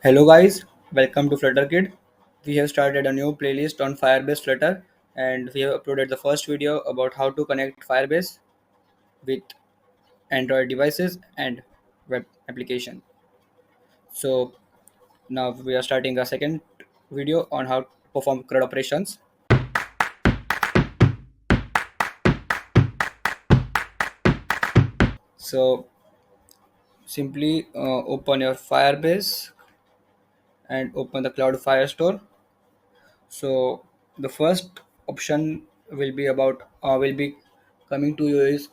Hello guys, welcome to Flutter Kid. We have started a new playlist on Firebase Flutter and we have uploaded the first video about how to connect Firebase with Android devices and web application. So now we are starting a second video on how to perform CRUD operations. So simply open your Firebase and open the Cloud Firestore. So the first option will be coming to you is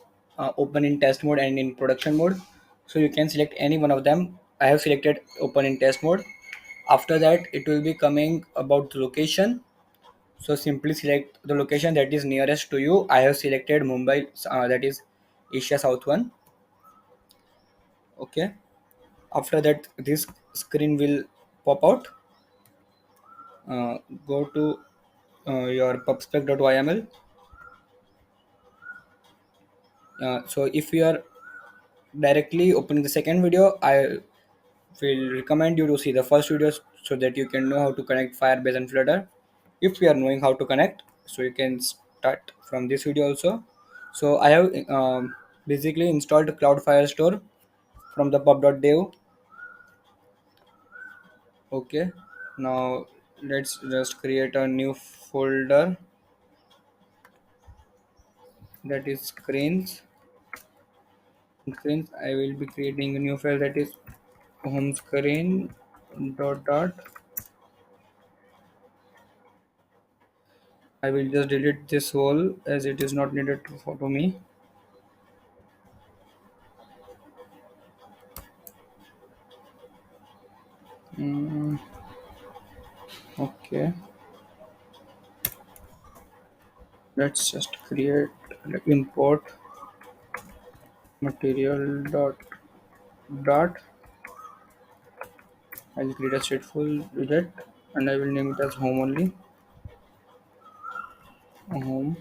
open in test mode and in production mode. So you can select any one of them. I have selected open in test mode. After that, it will be coming about the location. So simply select the location that is nearest to you. I have selected Mumbai, that is Asia South one. Okay. After that, this screen will pop out. Uh, Go to your pubspec.yml. So if you are directly opening the second video, I will recommend you to see the first video so that you can know how to connect Firebase and Flutter. If you are knowing how to connect, so you can start from this video also. So I have basically installed Cloud Firestore from the pub.dev. Okay, now let's just create a new folder, that is screens. I will be creating a new file, that is home screen dot. I will just delete this whole as it is not needed to me. Mm, okay, let's just create import material dot. I'll create a stateful widget and I will name it as home only. Home.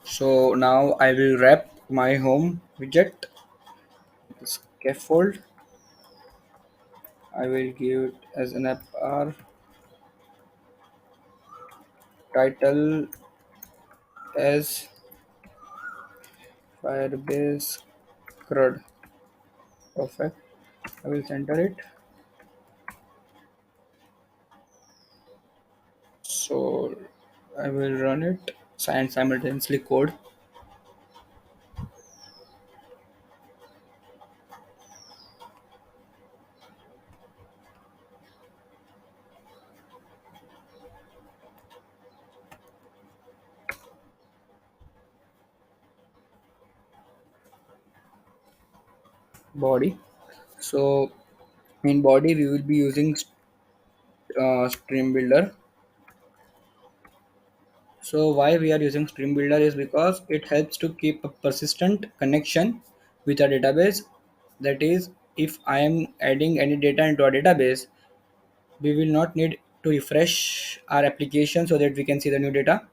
So now I will wrap my home widget scaffold. I will give it as an app r title as Firebase CRUD. Perfect. I will center it. So I will run it and simultaneously code. Body. So in body we will be using stream builder. So why we are using stream builder is because it helps to keep a persistent connection with a database. That is, if I am adding any data into a database, we will not need to refresh our application so that we can see the new data.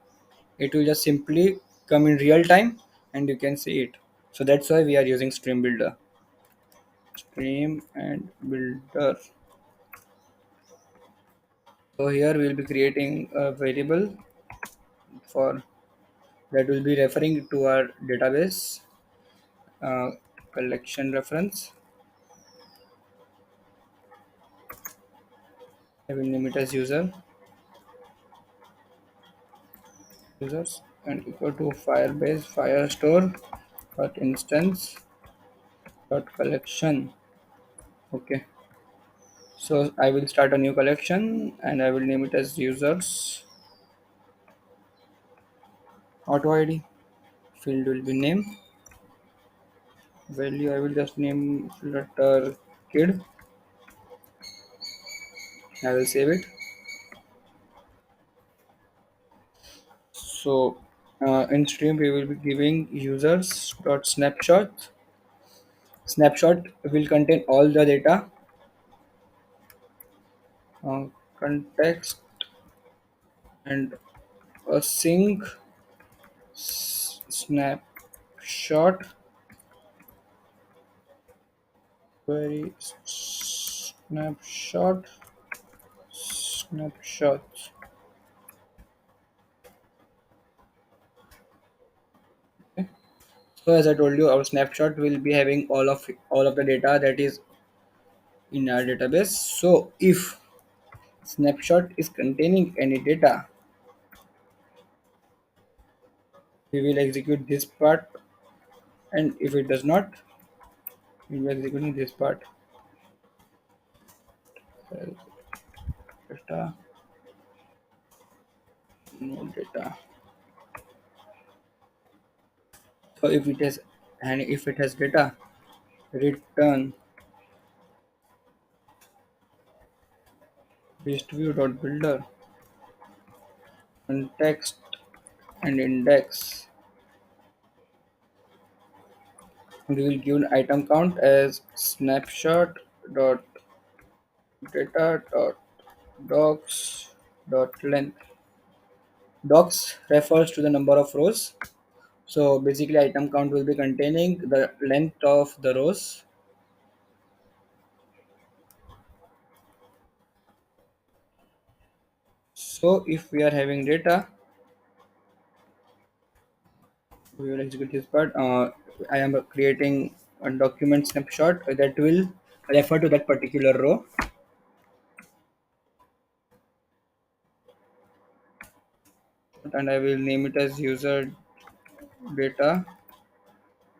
It will just simply come in real time and you can see it. So that's why we are using stream builder. Stream and builder. So here we will be creating a variable for that will be referring to our database uh, collection reference. I will name it as users and equal to Firebase Firestore dot instance dot collection. Okay, so I will start a new collection and I will name it as users auto ID. Field will be name. Value I will just name Flutter Kid. I will save it. So in stream we will be giving users dot snapshot. Snapshot will contain all the data. Context and a sync snapshot query snapshots. So as I told you, our snapshot will be having all of the data that is in our database. So if snapshot is containing any data, we will execute this part, and if it does not, we will execute this part. Data, no data. So if it has data, return list_view.builder context and index. We will give an item count as snapshot dot data dot docs dot length. Docs refers to the number of rows. So basically, item count will be containing the length of the rows. So if we are having data, we will execute this part. I am creating a document snapshot that will refer to that particular row, and I will name it as user data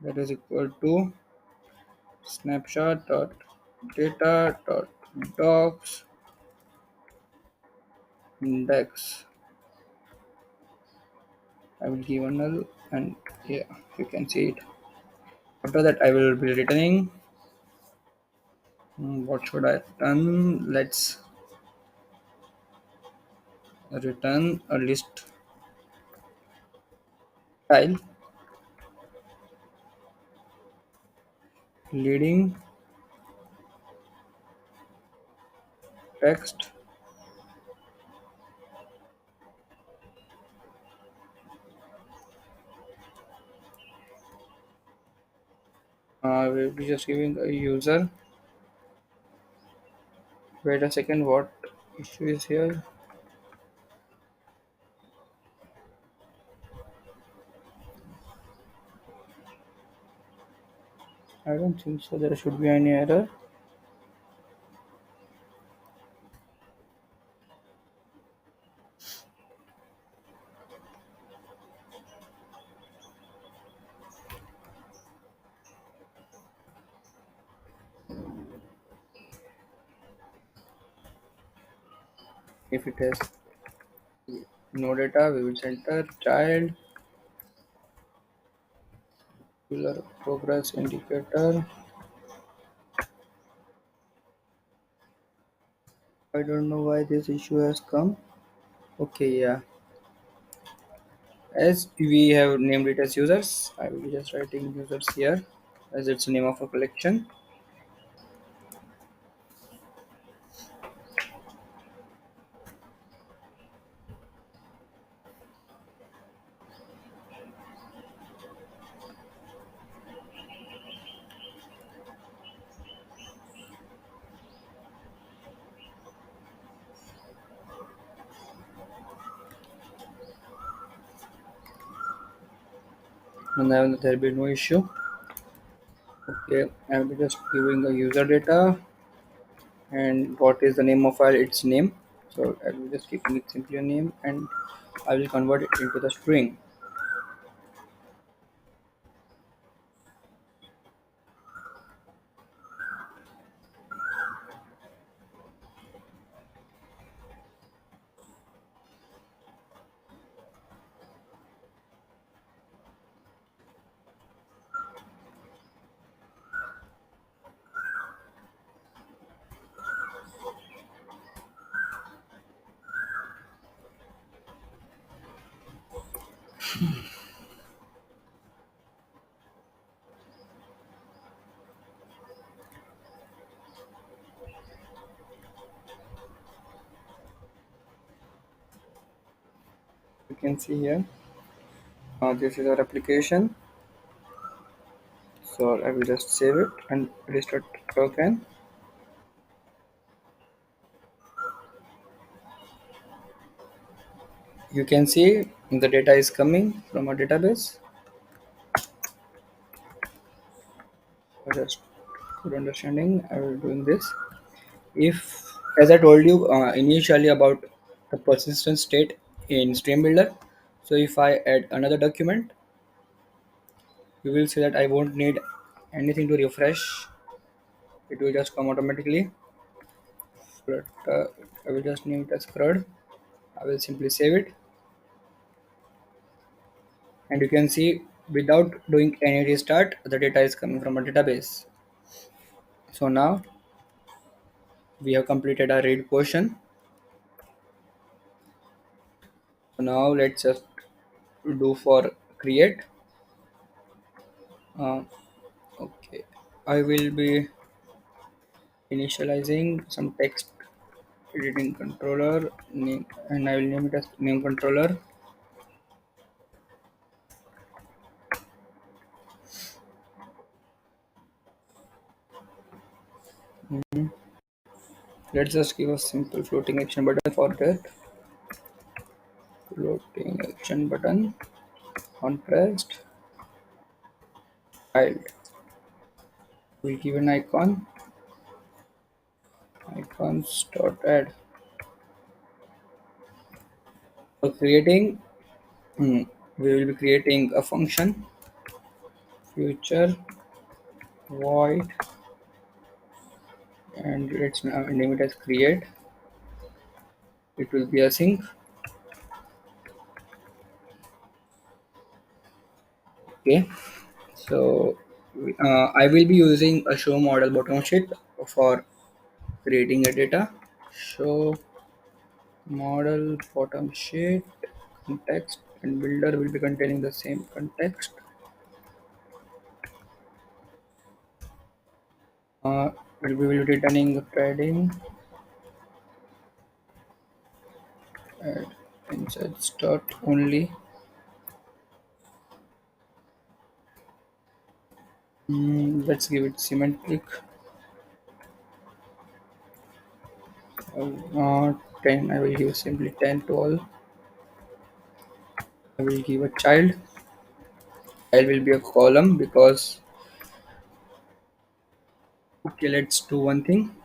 that is equal to snapshot dot data dot docs index. I will give a null, and yeah, you can see it. After that, I will be returning. What should I return? Let's return a list file leading text. We'll be just giving a user. Wait a second, what issue is here? I don't think so. There should be any error. If it has no data, we will center child progress indicator. I don't know why this issue has come. Okay, yeah. As we have named it as users, I will be just writing users here as it's the name of a collection. And then there will be no issue. Okay, I will be just giving the user data, and what is the name of file? Its name. So I will just keeping it simply a name, and I will convert it into the string. You can see here, this is our application. So I will just save it and restart token. You can see the data is coming from a database. For just good understanding, I will doing this. If, as I told you initially about the persistent state in stream builder, so if I add another document, you will see that I won't need anything to refresh. It will just come automatically. But I will just name it as CRUD. I will simply save it, and you can see without doing any restart, the data is coming from a database. So now we have completed our read portion. So now let's just do for create. Uh, okay, I will be initializing some text editing controller name, and I will name it as name controller. Let's just give a simple floating action button for that. Floating action button on pressed. Child. We'll give an icon. Icons dot add. For creating, we will be creating a function. Future void, and let's now name it as create. It will be a sync. Okay. So I will be using a show model bottom sheet for creating a data. Show model bottom sheet context, and builder will be containing the same context. We will be returning the padding and inside start only. Let's give it symmetric. 10. I will give simply 10 to all. I will give a child. Child will be a column because, okay, let's do one thing.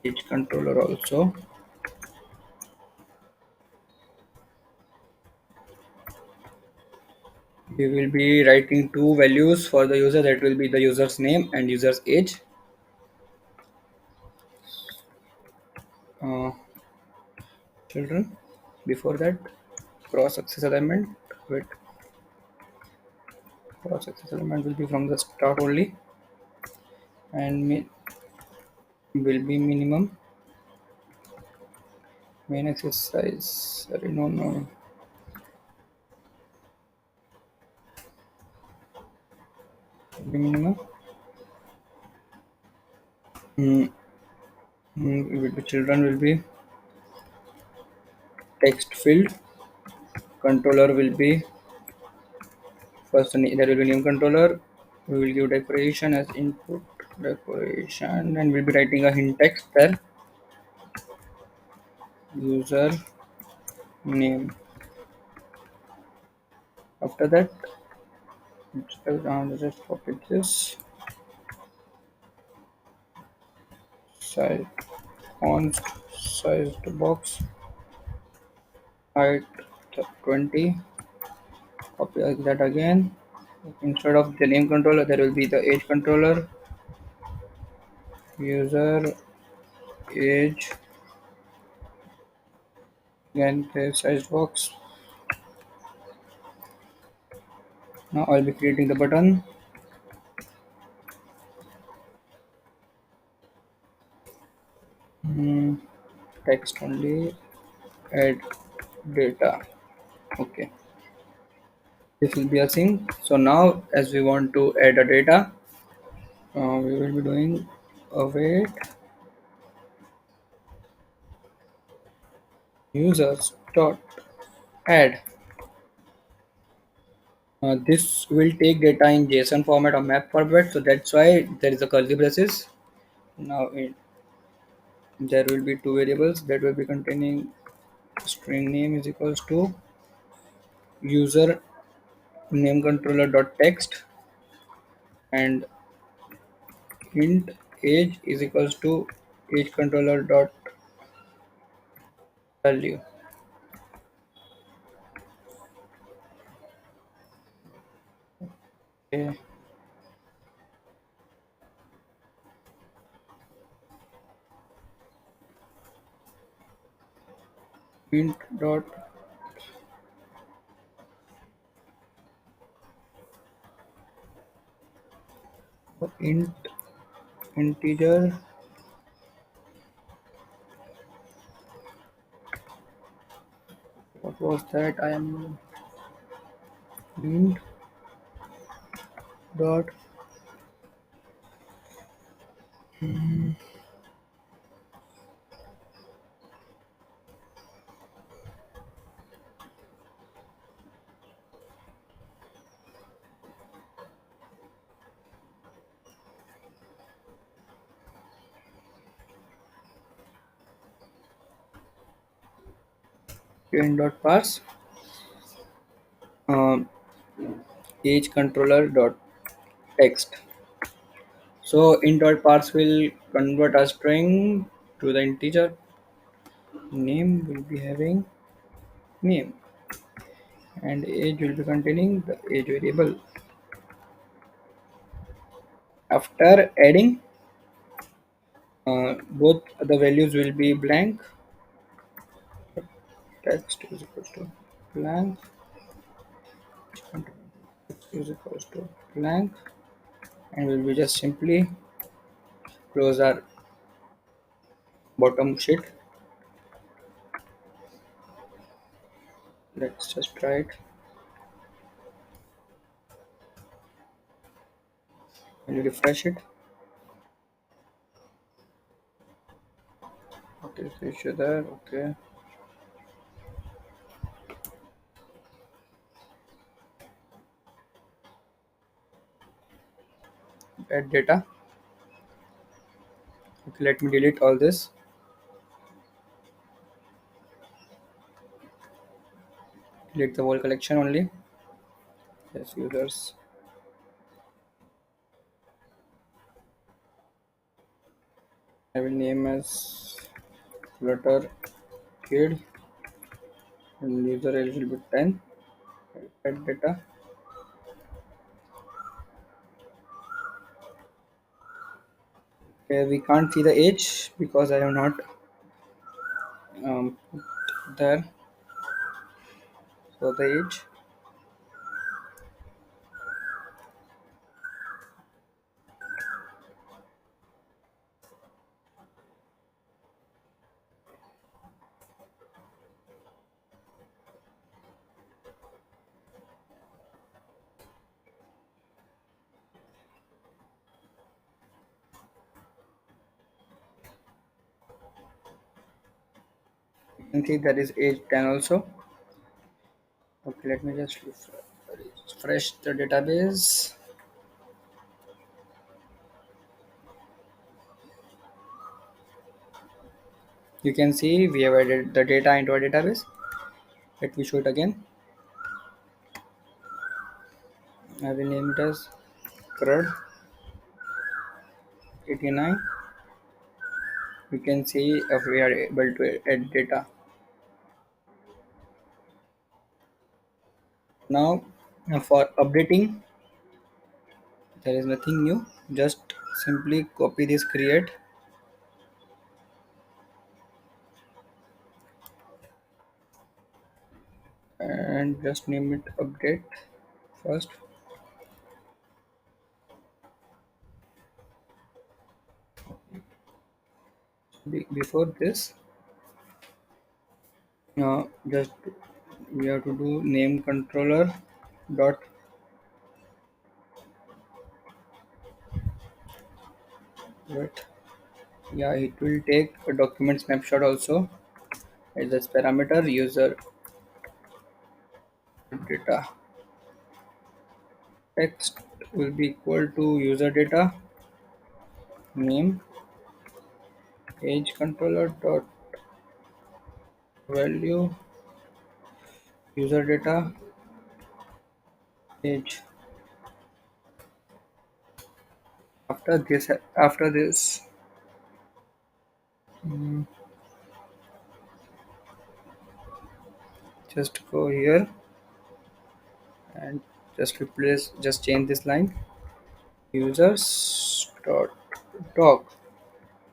Each controller also. We will be writing two values for the user, that will be the user's name and user's age. Uh, Children. Before that, cross access element. Wait, cross access element will be from the start only, and will be minimum. Main exercise. Sorry, no. Will be minimum. Mm, will be children will be text field. Controller will be first. There will be name controller. We will give decoration as input decoration, and we'll be writing a hint text there. User name. After that, just copy this size font size to box height 20. Copy that again. Instead of the name controller, there will be the age controller. User age, again the size box. Now I'll be creating the button. Hmm, Text only. Add data. Okay, this will be a thing. So now, as we want to add a data, we will be doing a wait. users dot add. This will take data in JSON format or map format, so that's why there is a curly braces. Now there will be two variables that will be containing string name is equals to user name controller dot text and int age is equals to age controller dot value. Okay. Int dot int integer. What was that? I am int dot int dot parse um, age controller dot text. So int dot parse will convert a string to the integer. Name will be having name and age will be containing the age variable. After adding, both the values will be blank. Text is equals to blank is equals to blank, and we will just simply close our bottom sheet. Let's just try it and refresh it. Okay, so issue there. Okay, add data. Okay, let me delete all this. Delete the whole collection only. Yes, users. I will name as Flutter kid and user age will be 10. Add data. Okay, we can't see the age because I have not put there. So the age. You can see that is age 10 also. Okay, let me just refresh the database. You can see we have added the data into our database. Let me show it again. I will name it as CRUD 89. You can see if we are able to add data. Now, for updating, there is nothing new. Just simply copy this create and just name it update first. Before this, just we have to do name controller dot wait. Yeah, it will take a document snapshot also. Is this parameter user data text will be equal to user data name age controller dot value user data age. After this, mm, just go here and just change this line users dot doc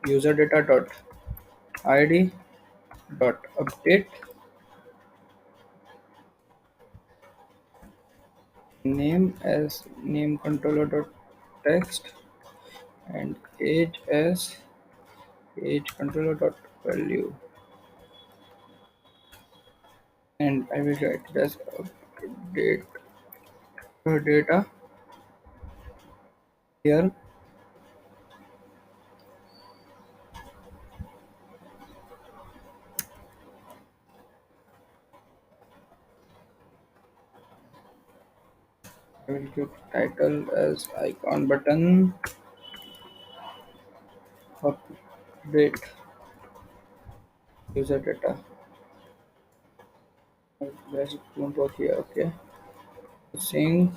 user data dot id dot update name as name controller dot text and age as age controller dot value, and I will write it as update data here. I will give title as icon button update user data. Guys, it won't work here. Okay, sync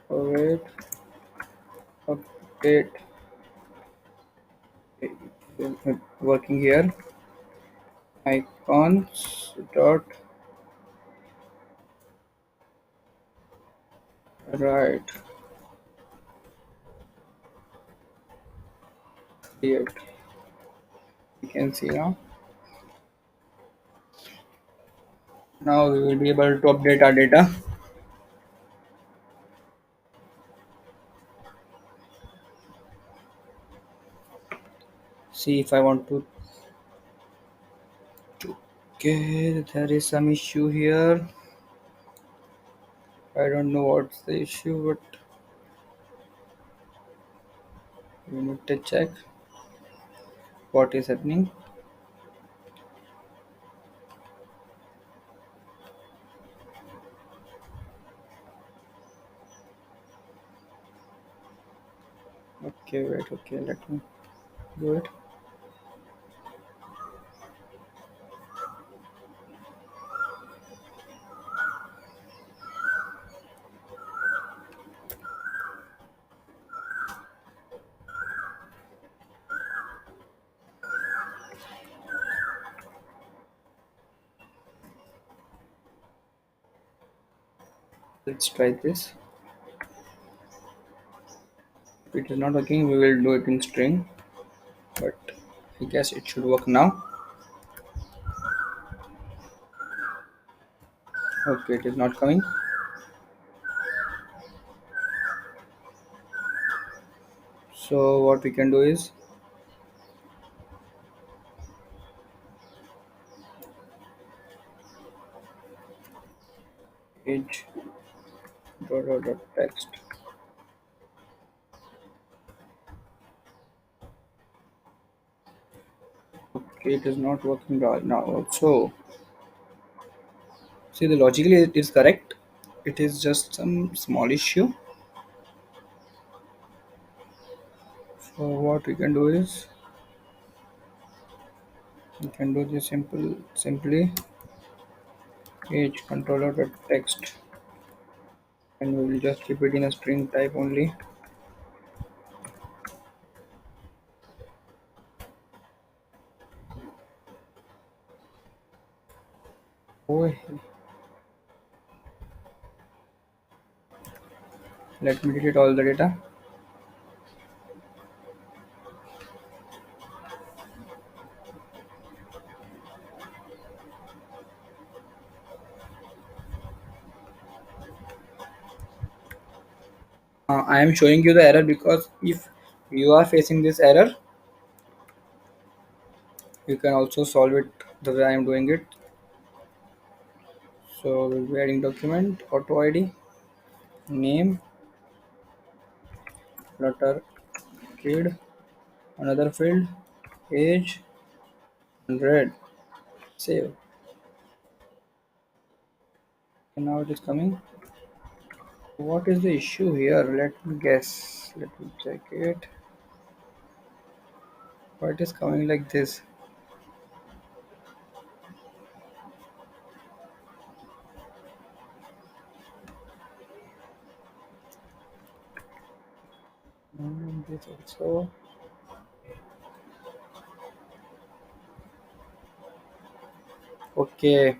await update working here icons dot right here. You can see now. Now we will be able to update our data. See if I want to. Okay, there is some issue here. I don't know what's the issue, but we need to check what is happening. Okay, wait. Okay, let me do it. Let's try this. If it is not working, we will do it in string, but I guess it should work now. Okay, it is not coming. So what we can do is age dot text. Okay, it is not working right now. Also, see the logically it is correct. It is just some small issue. So what we can do is we can do this simply age controller dot text, and we will just keep it in a string type only. Oh, let me delete all the data. I am showing you the error because if you are facing this error, you can also solve it the way I am doing it. So we'll be adding document auto ID name flutter kid another field age 100. Save. And now it is coming. What is the issue here? Let me guess. Let me check it. Why it is coming like this? This also. Okay.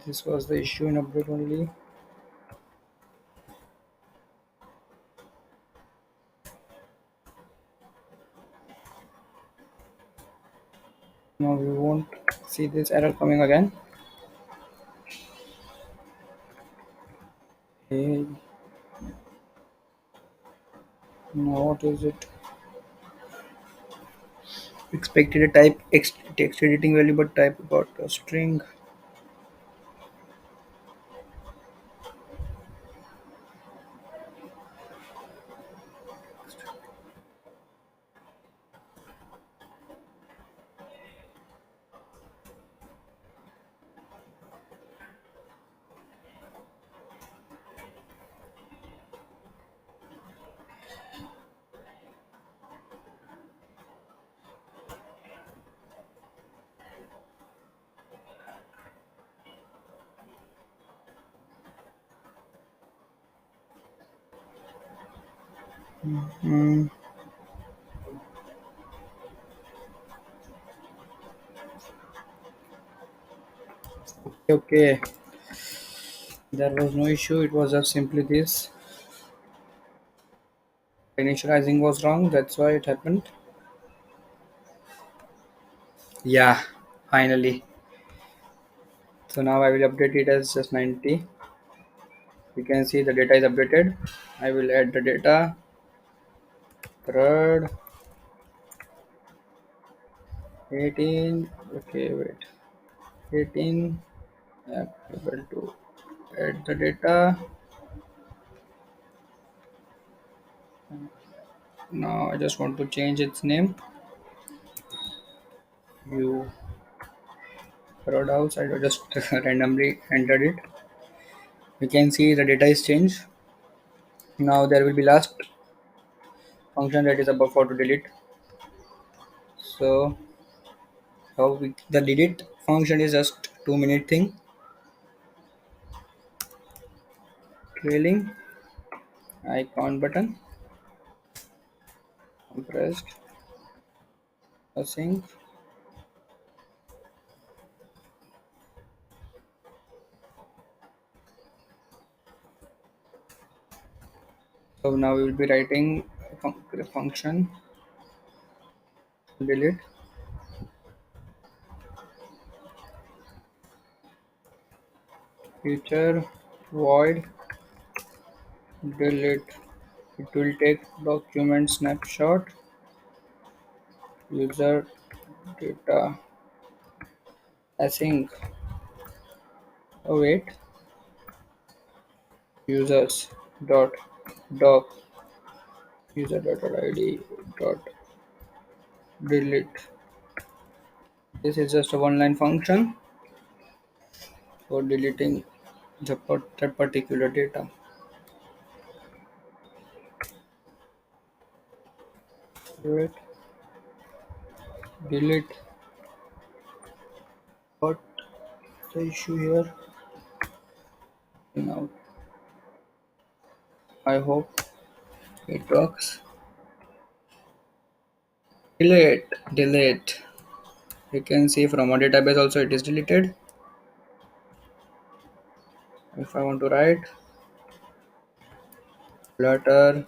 This was the issue in update only. Now we won't see this error coming again. Hey, now what is it? Expected a type text editing value, but type got a string. Hmm. Okay, there was no issue. It was just simply this. Initializing was wrong. That's why it happened. Yeah, finally. So now I will update it as just 90. You can see the data is updated. I will add the data. CRUD 18. Okay, wait. 18. Able to add the data. Now I just want to change its name. You CRUD house. I just randomly entered it. You can see the data is changed. Now there will be last function that is about for to delete. So the delete function is just 2 minute thing. Trailing icon button pressed. Async. So now we will be writing function delete future void delete. It will take document snapshot user data async. Oh wait, users dot doc user dot id dot delete. This is just a one line function for deleting that particular data. Wait, delete. What the issue here? Now I hope it works. Delete. You can see from a database also it is deleted. If I want to write flutter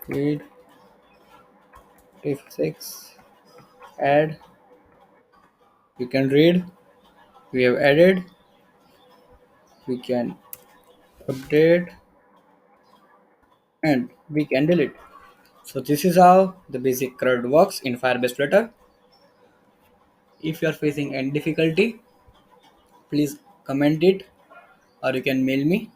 read if 6 add, we can read, we have added, we can update, and we can delete. So this is how the basic CRUD works in Firebase Flutter. If you are facing any difficulty, please comment it or you can mail me.